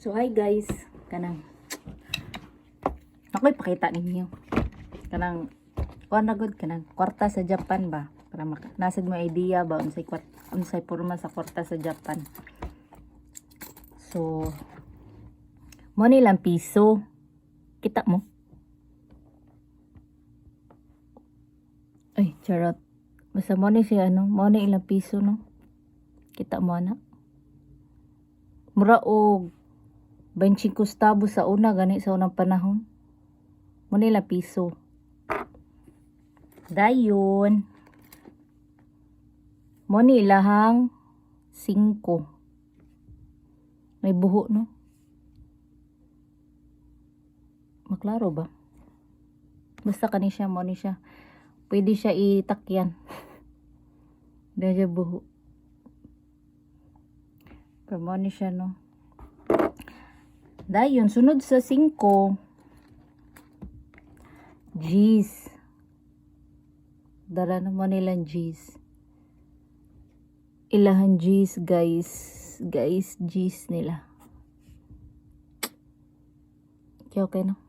So hi guys, kanang ako'y pakita ninyo. Kanang kuan na gud kanang kwarta sa Japan ba para nasad mo idea ba unsay porma sa kwarta sa Japan. So mo nilang piso. Kita mo? Ay, charot. Basta mo ni siya mo ni ilang piso no. Kita mo na. Mura og 25 centavo sa una gani sa unang panahon. Mo nila piso. Dayon. Mo ni ilahang 5. May buho no. Maklaro ba? Basta kani siya mo ni siya. Pwede siya itakyan. Dahil siya buho. Pero mo ni siya no. Dayon, sunod sa 5. G's. Dara naman nilang G's. Ilahan G's, guys. Guys, G's nila. Okay no?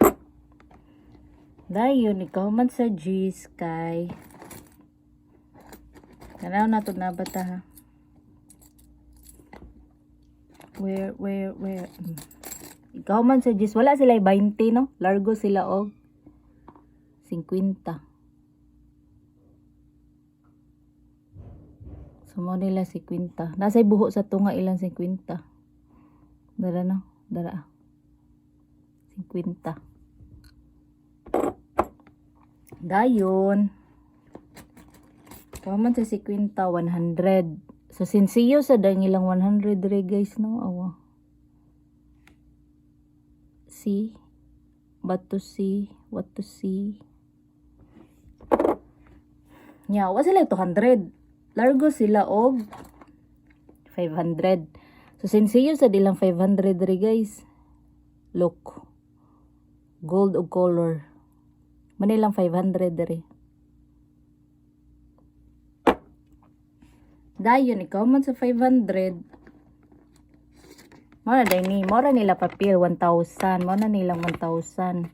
Dayon, ikaw man sa G's kay tanaw na ito na bata ha. Where? Ikaw man sa G's, wala sila 20 no? Largo sila og 50. So mo nila 50. Nasay buho sa tunga ilang 50. Dara no? Dara. 50. Dayon. Ikaw man sa 50, 100. So sinsiyo sa dang ilang 100 re guys no? Awa. See? But to see? What to see? Yeah, wa sila 200. Largo sila og 500. So sinsiyo sa dilang 500 re guys. Look. Gold og color. Manilang 500 re. Dayon ikaw man sa 500. Mora day ni, mora nila papel 1,000, mora nilang 1,000.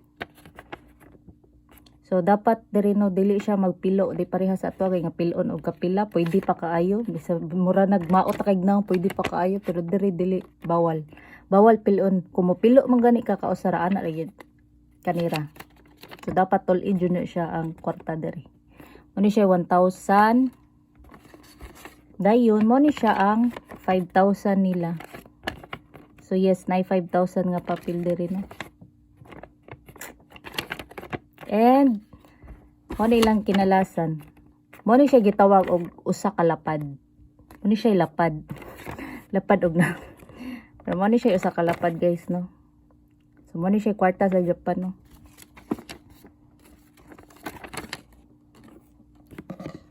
So dapat diri no dili siya magpilo, di pareha sa ato kay nga pilon og kapila, pwede pa kaayo. Bisa mura nagmaot ta kay nang pwede pa kaayo pero dili bawal. Bawal pilon. Kung mo pilo man gani ka kausaraan na gyud kanira. So dapat tol-in jud siya ang kwarta diri. Mo ni siya 1,000. Dayon mo ni siya ang 5,000 nila. So yes, na 5,000 nga papel diri no. And mo ni lang kinalasan. Mo ni siya gitawag og usa ka lapad. Mo ni siya lapad. Lapad og na. Pero mo ni siya usa ka lapad guys no. So mo ni siya kwarta sa Japan no.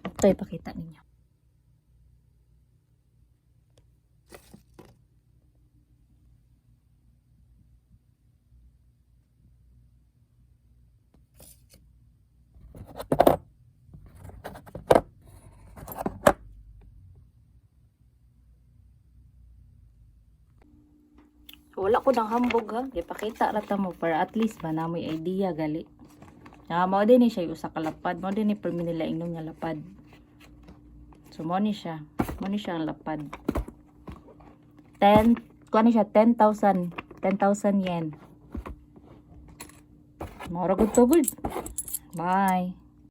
Ito ipakita ninyo. Wala ko nang hambog ha. Ipakita rata mo para at least ba namoy idea gali. Mao din ni siya usa ka lapad, mao din ni permi nila ingnon nga lapad. So mao ni siya ang lapad. 10 siya 10,000 yen. Mao ra gud to good. Bye.